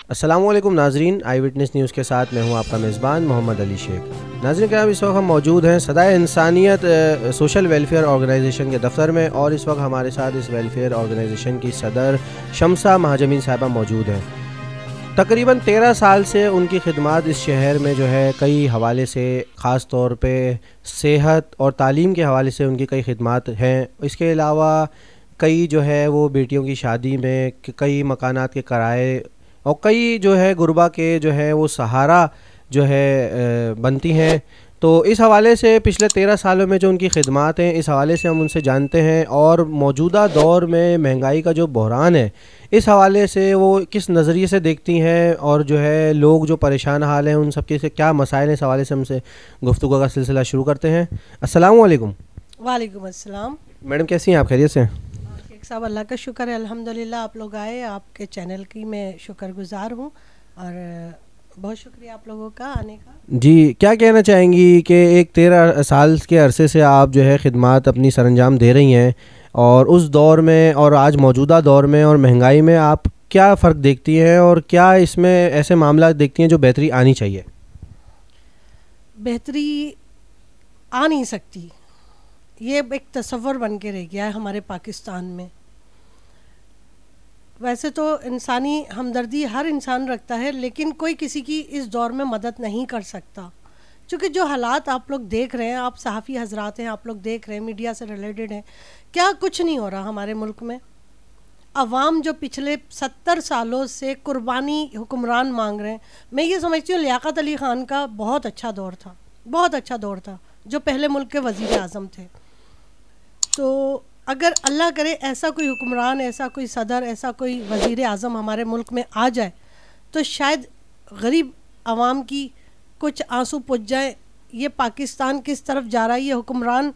अस्सलामुअलैकुम नाजरीन, आई witness news के साथ मैं हूं आपका मेज़बान मोहम्मद अली शेख। नाजरीन क्या इस वक्त हम मौजूद हैं सदाए इंसानियत सोशल वेलफेयर ऑर्गेनाइजेशन के दफ्तर में, और इस वक्त हमारे साथ इस वेलफेयर ऑर्गेनाइजेशन की सदर शमसा महाजमीन साहिबा मौजूद हैं। तकरीबन 13 साल से उनकी खिदमत इस शहर में जो है कई हवाले से, ख़ास तौर पे सेहत और तालीम के हवाले से उनकी कई खिदमत हैं। इसके अलावा कई जो है वो बेटियों की शादी में, कई मकानात के किराए और कई जो है गुरबा के जो है वो सहारा जो है बनती हैं। तो इस हवाले से पिछले 13 सालों में जो उनकी खिदमत हैं, इस हवाले से हम उनसे जानते हैं, और मौजूदा दौर में महंगाई का जो बहरान है इस हवाले से वो किस नज़रिए से देखती हैं, और जो है लोग जो परेशान हाल हैं उन सबके से क्या मसाइल हैं, इस हवाले से हमसे गुफ्तगू का सिलसिला शुरू करते हैं। अस्सलामु अलैकुम। वालेकुम अस्सलाम। मैडम कैसी हैं आप? खैरियत से? साहब अल्लाह का शुक्र है, अल्हम्दुलिल्लाह। आप लोग आए, आपके चैनल की मैं शुक्रगुजार हूँ और बहुत शुक्रिया आप लोगों का आने का। जी, क्या कहना चाहेंगी कि एक 13 साल के अरसे से आप जो है खिदमत अपनी सरंजाम दे रही हैं, और उस दौर में और आज मौजूदा दौर में और महंगाई में आप क्या फ़र्क देखती हैं, और क्या इसमें ऐसे मामला देखती हैं जो बेहतरी आनी चाहिए? बेहतरी आ नहीं सकती, ये एक तसव्वुर बन के रह गया है हमारे पाकिस्तान में। वैसे तो इंसानी हमदर्दी हर इंसान रखता है, लेकिन कोई किसी की इस दौर में मदद नहीं कर सकता, क्योंकि जो हालात आप लोग देख रहे हैं, आप सहाफ़ी हजरात हैं, आप लोग देख रहे हैं, मीडिया से रिलेटेड हैं, क्या कुछ नहीं हो रहा हमारे मुल्क में। अवाम जो पिछले 70 सालों से कुर्बानी हुक्मरान मांग रहे हैं, मैं ये समझती हूँ लियाकत अली ख़ान का बहुत अच्छा दौर था, बहुत अच्छा दौर था, जो पहले मुल्क के वज़ीर आज़म थे। तो अगर अल्लाह करे ऐसा कोई हुक्मरान, ऐसा कोई सदर, ऐसा कोई वज़ीर आज़म हमारे मुल्क में आ जाए, तो शायद गरीब आवाम की कुछ आंसू पुछ जाए। ये पाकिस्तान किस तरफ जा रहा है, ये हुक्मरान,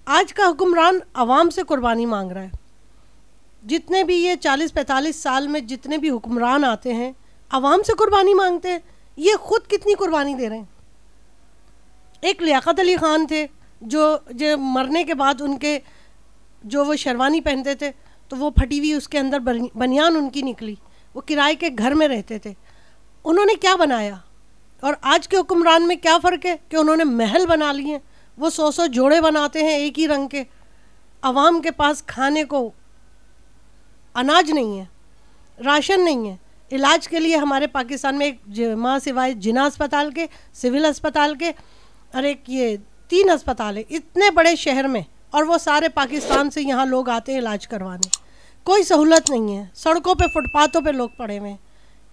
आज का हुक्मरान आवाम से कुर्बानी मांग रहा है। जितने भी ये 40-45 साल में जितने भी हुक्मरान आते हैं, आवाम से कुर्बानी मांगते हैं। ये ख़ुद कितनी कुर्बानी दे रहे हैं। एक लियाकत अली ख़ान थे जो मरने के बाद उनके जो वो शेरवानी पहनते थे तो वो फटी हुई उसके अंदर बनियान उनकी निकली, वो किराए के घर में रहते थे। उन्होंने क्या बनाया, और आज के हुक्मरान में क्या फ़र्क है कि उन्होंने महल बना लिए, वो 100 जोड़े बनाते हैं एक ही रंग के। आवाम के पास खाने को अनाज नहीं है, राशन नहीं है। इलाज के लिए हमारे पाकिस्तान में एक माँ सिवाय जिना अस्पताल के, सिविल अस्पताल के, और एक ये 3 अस्पताल है इतने बड़े शहर में, और वो सारे पाकिस्तान से यहाँ लोग आते हैं इलाज करवाने। कोई सहूलत नहीं है, सड़कों पे, फुटपाथों पे लोग पड़े हुए हैं।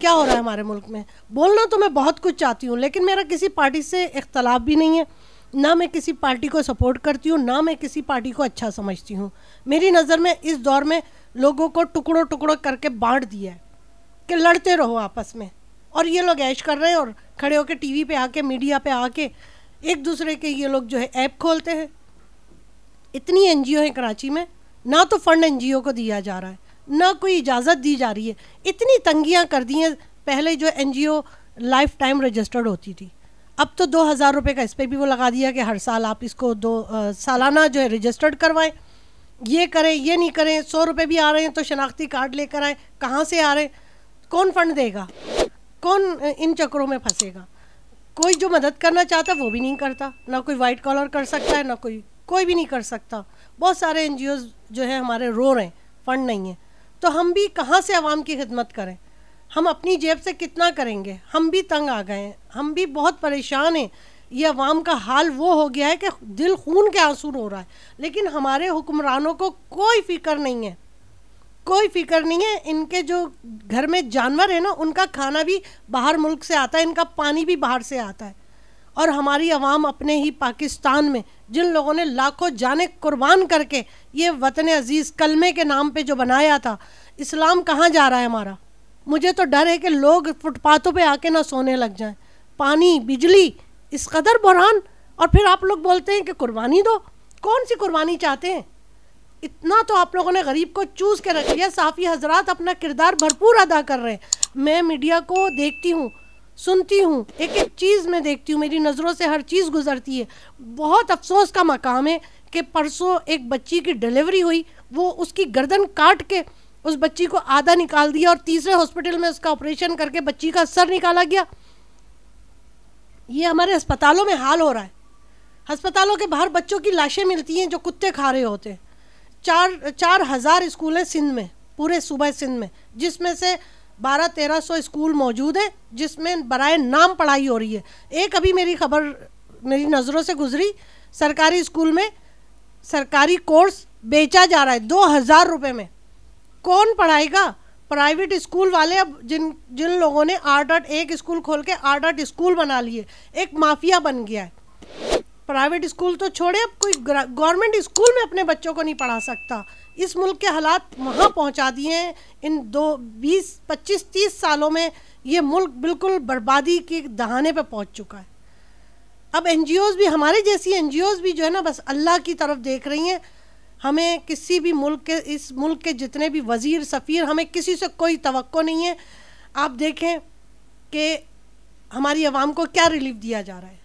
क्या हो रहा है हमारे मुल्क में? बोलना तो मैं बहुत कुछ चाहती हूँ, लेकिन मेरा किसी पार्टी से इख्तलाफ भी नहीं है, ना मैं किसी पार्टी को सपोर्ट करती हूँ, ना मैं किसी पार्टी को अच्छा समझती हूँ। मेरी नज़र में इस दौर में लोगों को टुकड़ों टुकड़ों करके बांट दिया है कि लड़ते रहो आपस में, और ये लोग ऐश कर रहे हैं, और खड़े होकर टीवी पे आके, मीडिया पे आके एक दूसरे के ये लोग जो है ऐप खोलते हैं। इतनी NGO है कराची में, ना तो फंड NGO को दिया जा रहा है, ना कोई इजाज़त दी जा रही है। इतनी तंगियां कर दी हैं। पहले जो NGO लाइफ टाइम रजिस्टर्ड होती थी, अब तो 2000 रुपये का इस पर भी वो लगा दिया कि हर साल आप इसको सालाना जो है रजिस्टर्ड करवाएं। ये करें, ये नहीं करें, 100 रुपये भी आ रहे हैं तो शनाख्ती कार्ड लेकर आएँ। कहाँ से आ रहे हैं, कौन फ़ंड देगा, कौन इन चक्करों में फंसेगा? कोई जो मदद करना चाहता वो भी नहीं करता, ना कोई वाइट कॉलर कर सकता है, ना कोई भी नहीं कर सकता। बहुत सारे NGOs जो है हमारे रो रहे हैं, फ़ंड नहीं है। तो हम भी कहाँ से आवाम की खिदमत करें? हम अपनी जेब से कितना करेंगे? हम भी तंग आ गए हैं, हम भी बहुत परेशान हैं। ये अवाम का हाल वो हो गया है कि दिल खून के आंसू रो रहा है, लेकिन हमारे हुक्मरानों को कोई फ़िक्र नहीं है, कोई फ़िक्र नहीं है। इनके जो घर में जानवर है ना, उनका खाना भी बाहर मुल्क से आता है, इनका पानी भी बाहर से आता है। और हमारी आवाम अपने ही पाकिस्तान में, जिन लोगों ने लाखों जाने कुर्बान करके ये वतन अज़ीज़ कलमे के नाम पे जो बनाया था, इस्लाम कहाँ जा रहा है हमारा? मुझे तो डर है कि लोग फुटपाथों पे आके ना सोने लग जाएं। पानी, बिजली, इस कदर बहरान, और फिर आप लोग बोलते हैं कि कुर्बानी दो। कौन सी कुर्बानी चाहते हैं? इतना तो आप लोगों ने गरीब को चूस के रख लिया। सहाफ़ी हजरात अपना किरदार भरपूर अदा कर रहे हैं। मैं मीडिया को देखती हूँ, सुनती हूँ, एक एक चीज़ मैं देखती हूँ, मेरी नज़रों से हर चीज़ गुजरती है। बहुत अफसोस का मकाम है कि परसों एक बच्ची की डिलीवरी हुई, वो उसकी गर्दन काट के उस बच्ची को आधा निकाल दिया और तीसरे हॉस्पिटल में उसका ऑपरेशन करके बच्ची का सर निकाला गया। ये हमारे अस्पतालों में हाल हो रहा है। अस्पतालों के बाहर बच्चों की लाशें मिलती हैं जो कुत्ते खा रहे होते हैं। 4,000 स्कूल हैं सिंध में, पूरे सूबा सिंध में, जिसमें से 1200-1300 स्कूल मौजूद हैं जिसमें बराए नाम पढ़ाई हो रही है। एक अभी मेरी खबर मेरी नज़रों से गुजरी, सरकारी स्कूल में सरकारी कोर्स बेचा जा रहा है 2,000 रुपये में। कौन पढ़ाएगा? प्राइवेट स्कूल वाले। अब जिन लोगों ने 8-8 एक स्कूल खोल के 8-8 स्कूल बना लिए, एक माफिया बन गया है। प्राइवेट स्कूल तो छोड़े, अब कोई गवर्नमेंट स्कूल में अपने बच्चों को नहीं पढ़ा सकता। इस मुल्क के हालात वहाँ पहुँचा दिए हैं। इन 20-25-30 सालों में ये मुल्क बिल्कुल बर्बादी के दहाने पे पहुँच चुका है। अब NGOs भी, हमारे जैसी NGOs भी जो है ना, बस अल्लाह की तरफ देख रही हैं। हमें किसी भी मुल्क के, इस मुल्क के जितने भी वज़ीर सफ़ीर, हमें किसी से कोई तवक्को नहीं है। आप देखें कि हमारी आवाम को क्या रिलीफ दिया जा रहा है।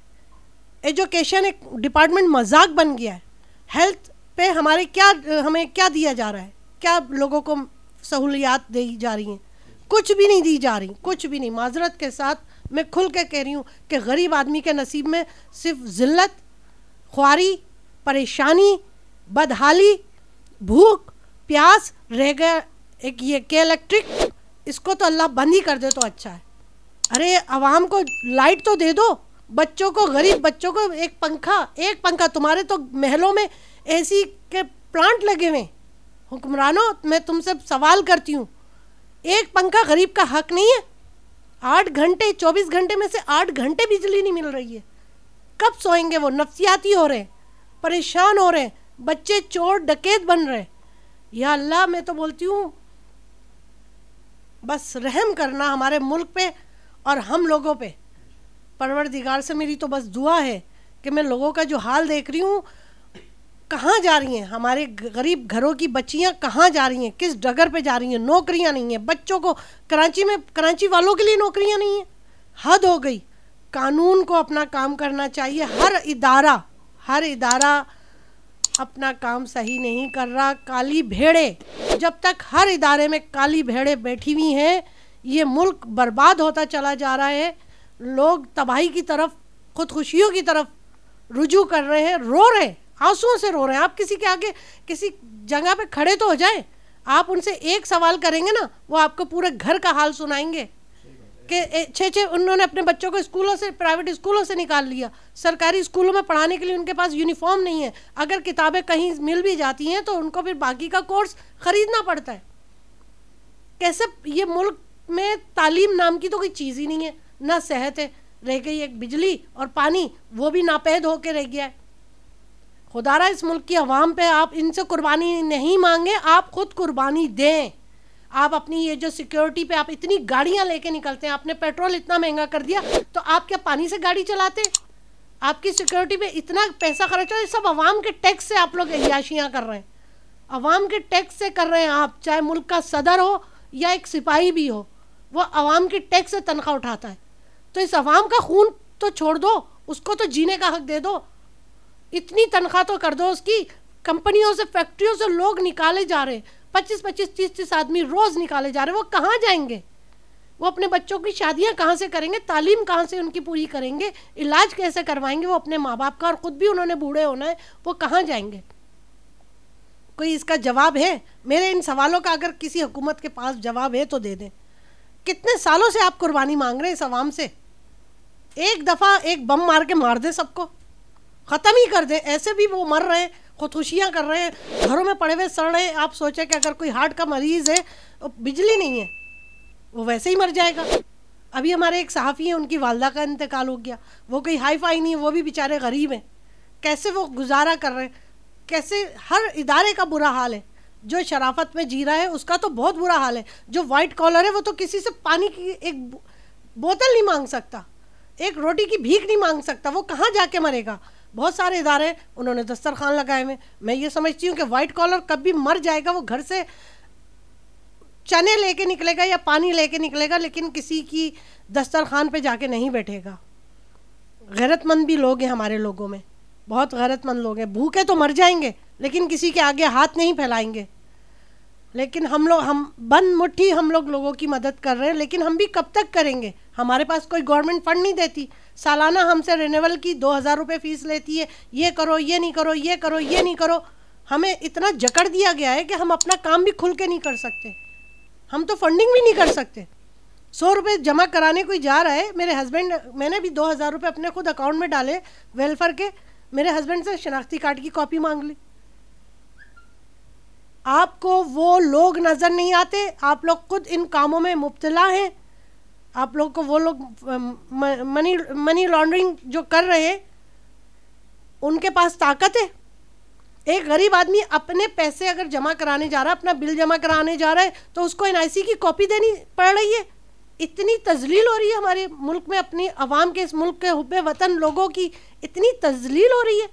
एजुकेशन एक डिपार्टमेंट मजाक बन गया है। हेल्थ पे हमें क्या दिया जा रहा है? क्या लोगों को सहूलियात दी जा रही हैं? कुछ भी नहीं दी जा रही, कुछ भी नहीं। माजरत के साथ मैं खुल के कह रही हूँ कि गरीब आदमी के नसीब में सिर्फ ज़िल्लत, ख्वारी, परेशानी, बदहाली, भूख, प्यास रह गया। एक ये के इलेक्ट्रिक, इसको तो अल्लाह बंद ही कर दे तो अच्छा है। अरे आवाम को लाइट तो दे दो, बच्चों को, गरीब बच्चों को एक पंखा। तुम्हारे तो महलों में एसी के प्लांट लगे हुए। हुक्मरानों, मैं तुमसे सवाल करती हूँ, एक पंखा गरीब का हक नहीं है? 8 घंटे, 24 घंटे में से 8 घंटे बिजली नहीं मिल रही है। कब सोएंगे वो? नफ्सियाती हो रहे हैं, परेशान हो रहे हैं, बच्चे चोर डकैत बन रहे हैं। या अल्लाह, मैं तो बोलती हूँ बस रहम करना हमारे मुल्क पे और हम लोगों पे। परवरदिगार से मेरी तो बस दुआ है कि मैं लोगों का जो हाल देख रही हूँ, कहाँ जा रही हैं हमारे गरीब घरों की बच्चियाँ, कहाँ जा रही हैं, किस डगर पे जा रही हैं। नौकरियाँ नहीं हैं बच्चों को। कराची वालों के लिए नौकरियाँ नहीं हैं। हद हो गई। कानून को अपना काम करना चाहिए। हर इदारा अपना काम सही नहीं कर रहा। काली भेड़े, जब तक हर इदारे में काली भेड़े बैठी हुई हैं, ये मुल्क बर्बाद होता चला जा रहा है। लोग तबाही की तरफ, खुदकुशियों की तरफ रुजू कर रहे हैं, रो रहे हैं, आंसुओं से रो रहे हैं। आप किसी के आगे किसी जगह पे खड़े तो हो जाए, आप उनसे एक सवाल करेंगे ना, वो आपको पूरे घर का हाल सुनाएंगे कि छे उन्होंने अपने बच्चों को स्कूलों से, प्राइवेट स्कूलों से निकाल लिया। सरकारी स्कूलों में पढ़ाने के लिए उनके पास यूनिफॉर्म नहीं है। अगर किताबें कहीं मिल भी जाती हैं तो उनको फिर बाकी का कोर्स ख़रीदना पड़ता है। कैसे ये मुल्क में तालीम नाम की तो कोई चीज़ ही नहीं है, ना सेहत है, रह गई एक बिजली और पानी, वो भी नापैद होके रह गया है। खुदारा इस मुल्क की आवाम पे आप इनसे कुर्बानी नहीं मांगे, आप खुद कुर्बानी दें। आप अपनी ये जो सिक्योरिटी पे आप इतनी गाड़ियां लेके निकलते हैं, आपने पेट्रोल इतना महंगा कर दिया, तो आप क्या पानी से गाड़ी चलाते? आपकी सिक्योरिटी पे इतना पैसा खर्च हो, सब आवाम के टैक्स से आप लोग अय्याशियाँ कर रहे हैं। आवाम के टैक्स से कर रहे हैं आप, चाहे मुल्क का सदर हो या एक सिपाही भी हो, वो आवाम के टैक्स से तनख्वाह उठाता है। तो इस आवाम का खून तो छोड़ दो, उसको तो जीने का हक दे दो। इतनी तनख्वाह तो कर दो उसकी। कंपनियों से, फैक्ट्रियों से लोग निकाले जा रहे हैं, 25-25, 30-30 आदमी रोज़ निकाले जा रहे हैं। वो कहाँ जाएंगे? वो अपने बच्चों की शादियाँ कहाँ से करेंगे? तालीम कहाँ से उनकी पूरी करेंगे? इलाज कैसे करवाएंगे वो अपने माँ बाप का? और ख़ुद भी उन्होंने बूढ़े होना है, वो कहाँ जाएंगे? कोई इसका जवाब है? मेरे इन सवालों का अगर किसी हुकूमत के पास जवाब है तो दे दें। कितने सालों से आप कुर्बानी मांग रहे हैं इस आवाम से? एक दफ़ा एक बम मार के मार दे, सबको ख़त्म ही कर दे। ऐसे भी वो मर रहे हैं, खुदकुशियाँ कर रहे हैं, घरों में पड़े हुए सड़ रहे हैं। आप सोचें कि अगर कोई हार्ट का मरीज़ है, बिजली नहीं है, वो वैसे ही मर जाएगा। अभी हमारे एक सहाफ़ी हैं, उनकी वालदा का इंतकाल हो गया। वो कोई हाई फाई नहीं है, वो भी बेचारे गरीब हैं। कैसे वो गुजारा कर रहे हैं? कैसे हर इदारे का बुरा हाल है। जो शराफत में जी रहा है उसका तो बहुत बुरा हाल है। जो वाइट कॉलर है वो तो किसी से पानी की एक बोतल नहीं मांग सकता, एक रोटी की भीख नहीं मांग सकता। वो कहाँ जाके मरेगा? बहुत सारे इदारे उन्होंने दस्तरखान लगाए हुए। मैं ये समझती हूँ कि वाइट कॉलर कभी मर जाएगा, वो घर से चने लेके निकलेगा या पानी लेके निकलेगा, लेकिन किसी की दस्तरखान पे जाके नहीं बैठेगा। गैरतमंद भी लोग हैं हमारे लोगों में, बहुत गैरतमंद लोग हैं। भूखे तो मर जाएंगे लेकिन किसी के आगे हाथ नहीं फैलाएंगे। लेकिन हम बंद मुट्ठी हम लोगों की मदद कर रहे हैं, लेकिन हम भी कब तक करेंगे? हमारे पास कोई गवर्नमेंट फंड नहीं देती। सालाना हमसे रिन्यूअल की 2000 रुपये फ़ीस लेती है, ये करो, ये नहीं करो, ये करो, ये नहीं करो। हमें इतना जकड़ दिया गया है कि हम अपना काम भी खुल के नहीं कर सकते, हम तो फंडिंग भी नहीं कर सकते। 100 रुपये जमा कराने कोई जा रहा है, मेरे हस्बैंड, मैंने भी 2000 रुपये अपने खुद अकाउंट में डाले वेलफेयर के, मेरे हस्बैंड से शनाख्ती कार्ड की कॉपी मांग ली। आपको वो लोग नज़र नहीं आते, आप लोग खुद इन कामों में मुब्तला हैं। आप लोग को वो लोग मनी लॉन्ड्रिंग जो कर रहे हैं उनके पास ताकत है। एक गरीब आदमी अपने पैसे अगर जमा कराने जा रहा है, अपना बिल जमा कराने जा रहा है, तो उसको NIC की कॉपी देनी पड़ रही है। इतनी तजलील हो रही है हमारे मुल्क में, अपनी आवाम के, इस मुल्क के हुब्बे वतन लोगों की इतनी तजलील हो रही है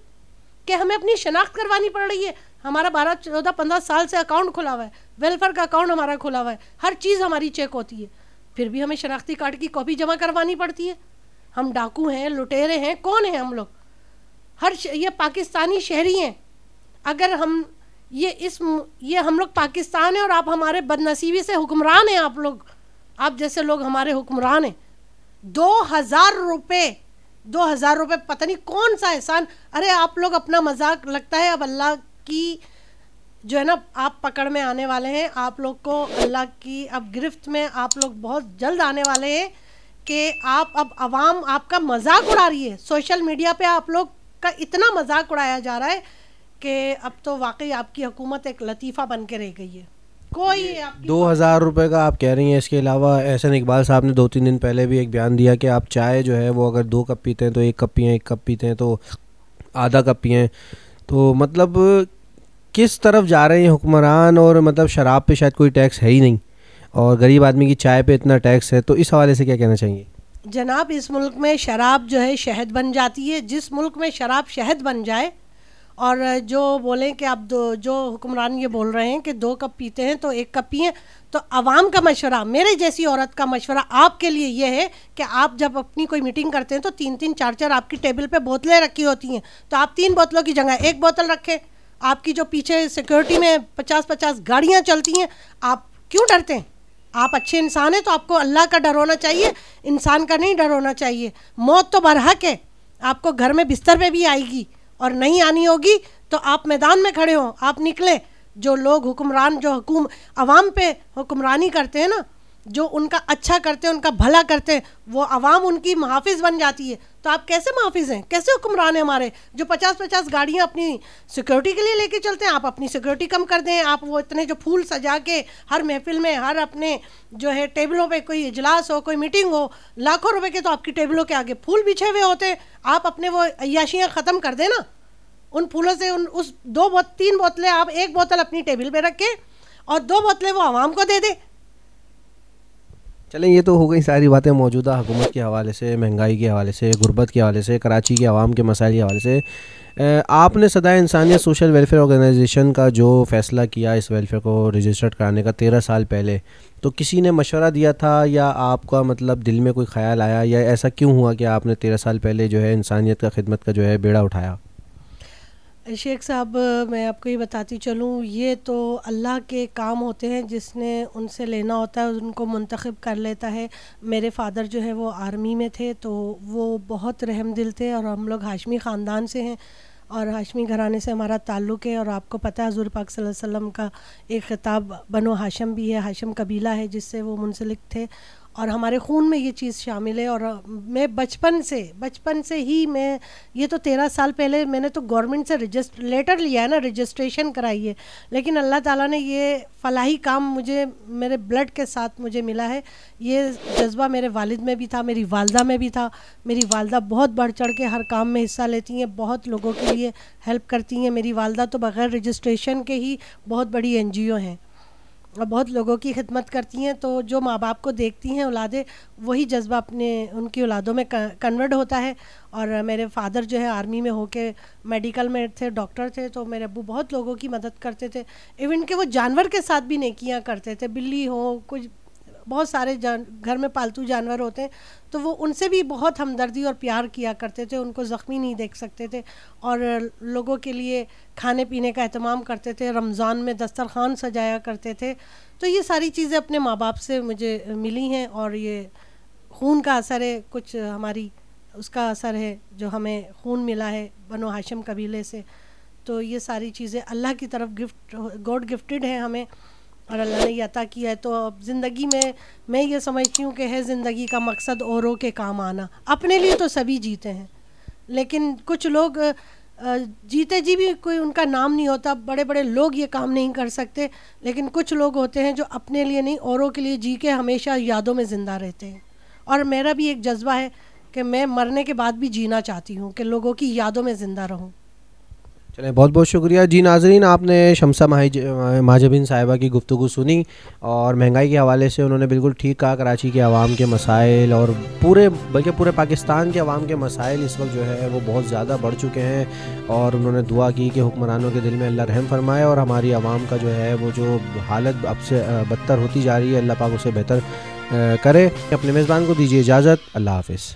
कि हमें अपनी शनाख्त करवानी पड़ रही है। हमारा 12, 14, 15 साल से अकाउंट खुला हुआ है, वेलफेयर का अकाउंट हमारा खुला हुआ है, हर चीज़ हमारी चेक होती है, फिर भी हमें शनाख्ती कार्ड की कॉपी जमा करवानी पड़ती है। हम डाकू हैं, लुटेरे हैं, कौन है हम लोग? ये पाकिस्तानी शहरी हैं। अगर हम ये हम लोग पाकिस्तान है और आप हमारे बदनसीबी से हुक्मरान हैं। आप लोग, आप जैसे लोग हमारे हुक्मरान हैं। 2000 रुपये पता नहीं कौन सा एहसान। अरे आप लोग अपना मजाक, लगता है अब अल्लाह की जो है ना, आप पकड़ में आने वाले हैं। आप लोग को अल्लाह की अब गिरफ्त में आप लोग बहुत जल्द आने वाले हैं कि आप अब आवाम आपका मजाक उड़ा रही है। सोशल मीडिया पे आप लोग का इतना मजाक उड़ाया जा रहा है कि अब तो वाकई आपकी हुकूमत एक लतीफ़ा बन के रह गई है। कोई 2000 रुपये का आप कह रही हैं। इसके अलावा एहसन इकबाल साहब ने 2-3 दिन पहले भी एक बयान दिया कि आप चाय जो है वो अगर 2 कप पीते हैं तो 1 कप पिएँ, 1 कप पीते हैं तो आधा कप पिएँ। तो मतलब किस तरफ जा रहे हैं हुक्मरान? और मतलब शराब पे शायद कोई टैक्स है ही नहीं और गरीब आदमी की चाय पे इतना टैक्स है, तो इस हवाले से क्या कहना चाहिए? जनाब, इस मुल्क में शराब जो है शहद बन जाती है। जिस मुल्क में शराब शहद बन जाए, और जो बोलें कि आप जो हुक्मरान ये बोल रहे हैं कि 2 कप पीते हैं तो 1 कप पिए, तो आवाम का मशवरा, मेरे जैसी औरत का मशवरा आपके लिए ये है कि आप जब अपनी कोई मीटिंग करते हैं तो 3-3, 4-4 आपकी टेबल पे बोतलें रखी होती हैं, तो आप 3 बोतलों की जगह 1 बोतल रखें। आपकी जो पीछे सिक्योरिटी में 50-50 गाड़ियाँ चलती हैं, आप क्यों डरते हैं? आप अच्छे इंसान हैं तो आपको अल्लाह का डर होना चाहिए, इंसान का नहीं डर होना चाहिए। मौत तो बरहक है, आपको घर में बिस्तर पे भी आएगी, और नहीं आनी होगी तो आप मैदान में खड़े हो, आप निकले। जो लोग हुक्मरान, जो अवाम पे हुक्मरानी करते हैं ना, जो उनका अच्छा करते हैं, उनका भला करते हैं, वो अवाम उनकी मुहाफिज बन जाती है। तो आप कैसे मुहाफिज हैं, कैसे हुक्मरान हैं हमारे, जो 50-50 गाड़ियाँ अपनी सिक्योरिटी के लिए लेके चलते हैं? आप अपनी सिक्योरिटी कम कर दें। आप वो इतने जो फूल सजा के हर महफिल में, हर अपने जो है टेबलों पे, कोई इजलास हो, कोई मीटिंग हो, लाखों रुपए के तो आपकी टेबलों के आगे फूल बिछे हुए होते हैं। आप अपने वो अय्याशियाँ ख़त्म कर दें ना, उन फूलों से। उस 3 बोतलें आप 1 बोतल अपनी टेबल पे रखें और 2 बोतलें वो आवाम को दे दें। चलें, ये तो हो गई सारी बातें मौजूदा हुकूमत के हवाले से, महंगाई के हवाले से, गुर्बत के हवाले से, कराची के आवाम के मसाइल के हवाले से। आपने सदाए इंसानियत सोशल वेलफेयर ऑर्गेनाइजेशन का जो फ़ैसला किया इस वेलफेयर को रजिस्टर्ड कराने का 13 साल पहले, तो किसी ने मशवरा दिया था या आपका मतलब दिल में कोई ख्याल आया, या ऐसा क्यों हुआ कि आपने 13 साल पहले जो है इंसानियत का खिदमत का जो है बेड़ा उठाया? शेख साहब, मैं आपको ये बताती चलूँ, ये तो अल्लाह के काम होते हैं, जिसने उनसे लेना होता है उनको मुंतखब कर लेता है। मेरे फ़ादर जो है वो आर्मी में थे, तो वो बहुत रहमदिल थे, और हम लोग हाशमी ख़ानदान से हैं और हाशमी घराने से हमारा ताल्लुक़ है। और आपको पता है हुज़ूर पाक सल्लल्लाहु अलैहि वसल्लम का एक ख़िताब बनो हाशम भी है, हाशम कबीला है जिससे वो मुंसलिक थे, और हमारे खून में ये चीज़ शामिल है। और मैं बचपन से ही, मैं ये तो 13 साल पहले मैंने तो गवर्नमेंट से लेटर लिया है ना, रजिस्ट्रेशन कराई है, लेकिन अल्लाह ताला ने ये फ़लाही काम मुझे मेरे ब्लड के साथ मुझे मिला है। ये जज्बा मेरे वालिद में भी था, मेरी वालदा में भी था। मेरी वालदा बहुत बढ़ चढ़ के हर काम में हिस्सा लेती हैं, बहुत लोगों के लिए हेल्प करती हैं। मेरी वालदा तो बग़ैर रजिस्ट्रेशन के ही बहुत बड़ी NGO हैं, और बहुत लोगों की खिदमत करती हैं। तो जो माँ बाप को देखती हैं औलादें, वही जज्बा अपने उनकी औलादों में कन्वर्ट होता है। और मेरे फादर जो है आर्मी में होके मेडिकल में थे, डॉक्टर थे, तो मेरे अब्बू बहुत लोगों की मदद करते थे। इवन कि वो जानवर के साथ भी नेकियां करते थे, बिल्ली हो, कुछ बहुत सारे घर में पालतू जानवर होते हैं, तो वो उनसे भी बहुत हमदर्दी और प्यार किया करते थे, उनको ज़ख्मी नहीं देख सकते थे। और लोगों के लिए खाने पीने का एहतमाम करते थे, रमज़ान में दस्तरखान सजाया करते थे। तो ये सारी चीज़ें अपने माँ बाप से मुझे मिली हैं, और ये खून का असर है, कुछ हमारी उसका असर है जो हमें खून मिला है बनो हाशिम कबीले से। तो ये सारी चीज़ें अल्लाह की तरफ गिफ्ट, गॉड गिफ्टेड है हमें, और अल्लाह ने ये अता किया है। तो अब ज़िंदगी में मैं ये समझती हूँ कि है ज़िंदगी का मकसद औरों के काम आना। अपने लिए तो सभी जीते हैं, लेकिन कुछ लोग जीते जी भी कोई उनका नाम नहीं होता, बड़े बड़े लोग ये काम नहीं कर सकते, लेकिन कुछ लोग होते हैं जो अपने लिए नहीं औरों के लिए जी के हमेशा यादों में ज़िंदा रहते हैं। और मेरा भी एक जज्बा है कि मैं मरने के बाद भी जीना चाहती हूँ, कि लोगों की यादों में ज़िंदा रहूँ। चलें, बहुत बहुत शुक्रिया जी। नाजरीन, आपने शमसा महाजबीन साहिबा की गुफ्तगू सुनी, और महंगाई के हवाले से उन्होंने बिल्कुल ठीक कहा। कराची के आवाम के मसाइल और बल्कि पूरे पाकिस्तान के अवाम के मसाइल इस वक्त जो है वो बहुत ज़्यादा बढ़ चुके हैं, और उन्होंने दुआ की कि हुक्मरानों के दिल में अल्लाह रहम फरमाए, और हमारी आवाम का जो है वो जो हालत अब से बदतर होती जा रही है, अल्लाह पाक उसे बेहतर करे। अपने मेज़बान को दीजिए इजाज़त। अल्लाह हाफ़िज़।